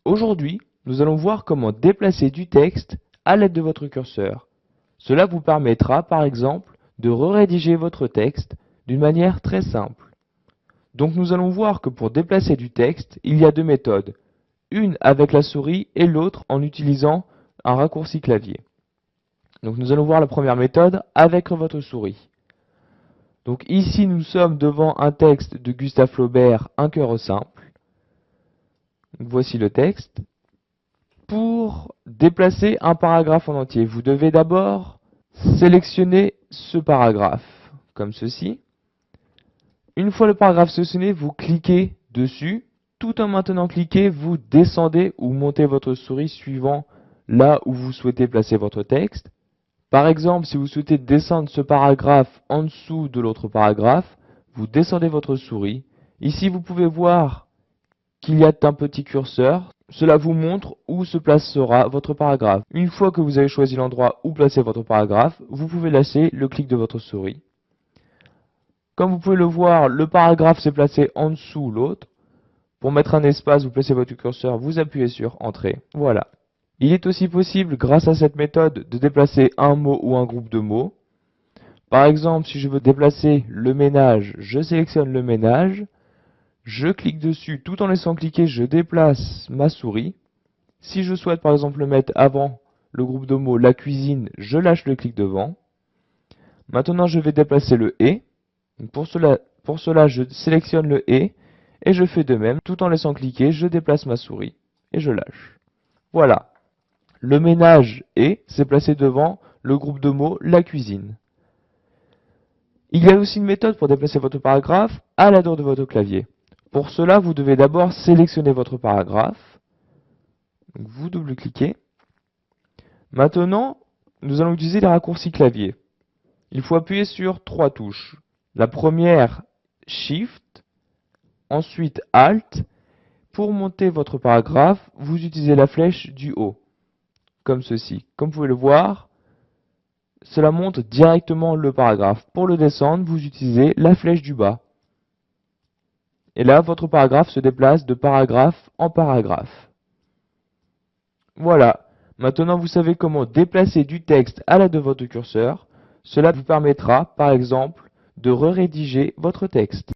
Aujourd'hui, nous allons voir comment déplacer du texte à l'aide de votre curseur. Cela vous permettra, par exemple, de rédiger votre texte d'une manière très simple. Donc nous allons voir que pour déplacer du texte, il y a deux méthodes. Une avec la souris et l'autre en utilisant un raccourci clavier. Donc nous allons voir la première méthode avec votre souris. Donc ici nous sommes devant un texte de Gustave Flaubert, Un cœur simple. Donc, voici le texte. Pour déplacer un paragraphe en entier, vous devez d'abord sélectionner ce paragraphe, comme ceci. Une fois le paragraphe sélectionné, vous cliquez dessus. Tout en maintenant cliquer, vous descendez ou montez votre souris suivant là où vous souhaitez placer votre texte. Par exemple, si vous souhaitez descendre ce paragraphe en dessous de l'autre paragraphe, vous descendez votre souris. Ici, vous pouvez voir qu'il y a un petit curseur. Cela vous montre où se placera votre paragraphe. Une fois que vous avez choisi l'endroit où placer votre paragraphe, vous pouvez lâcher le clic de votre souris. Comme vous pouvez le voir, le paragraphe s'est placé en dessous l'autre. Pour mettre un espace, vous placez votre curseur, vous appuyez sur Entrée. Voilà. Il est aussi possible, grâce à cette méthode, de déplacer un mot ou un groupe de mots. Par exemple, si je veux déplacer le ménage, je sélectionne le ménage. Je clique dessus, tout en laissant cliquer, je déplace ma souris. Si je souhaite par exemple le mettre avant le groupe de mots la cuisine, je lâche le clic devant. Maintenant, je vais déplacer le et. Pour cela, je sélectionne le et je fais de même. Tout en laissant cliquer, je déplace ma souris et je lâche. Voilà. Le ménage et s'est placé devant le groupe de mots la cuisine. Il y a aussi une méthode pour déplacer votre paragraphe à l'aide de votre clavier. Pour cela, vous devez d'abord sélectionner votre paragraphe. Donc, vous double-cliquez. Maintenant, nous allons utiliser les raccourcis clavier. Il faut appuyer sur trois touches. La première, Shift, ensuite Alt. Pour monter votre paragraphe, vous utilisez la flèche du haut, comme ceci. Comme vous pouvez le voir, cela monte directement le paragraphe. Pour le descendre, vous utilisez la flèche du bas. Et là, votre paragraphe se déplace de paragraphe en paragraphe. Voilà. Maintenant, vous savez comment déplacer du texte à l'aide de votre curseur. Cela vous permettra, par exemple, de rédiger votre texte.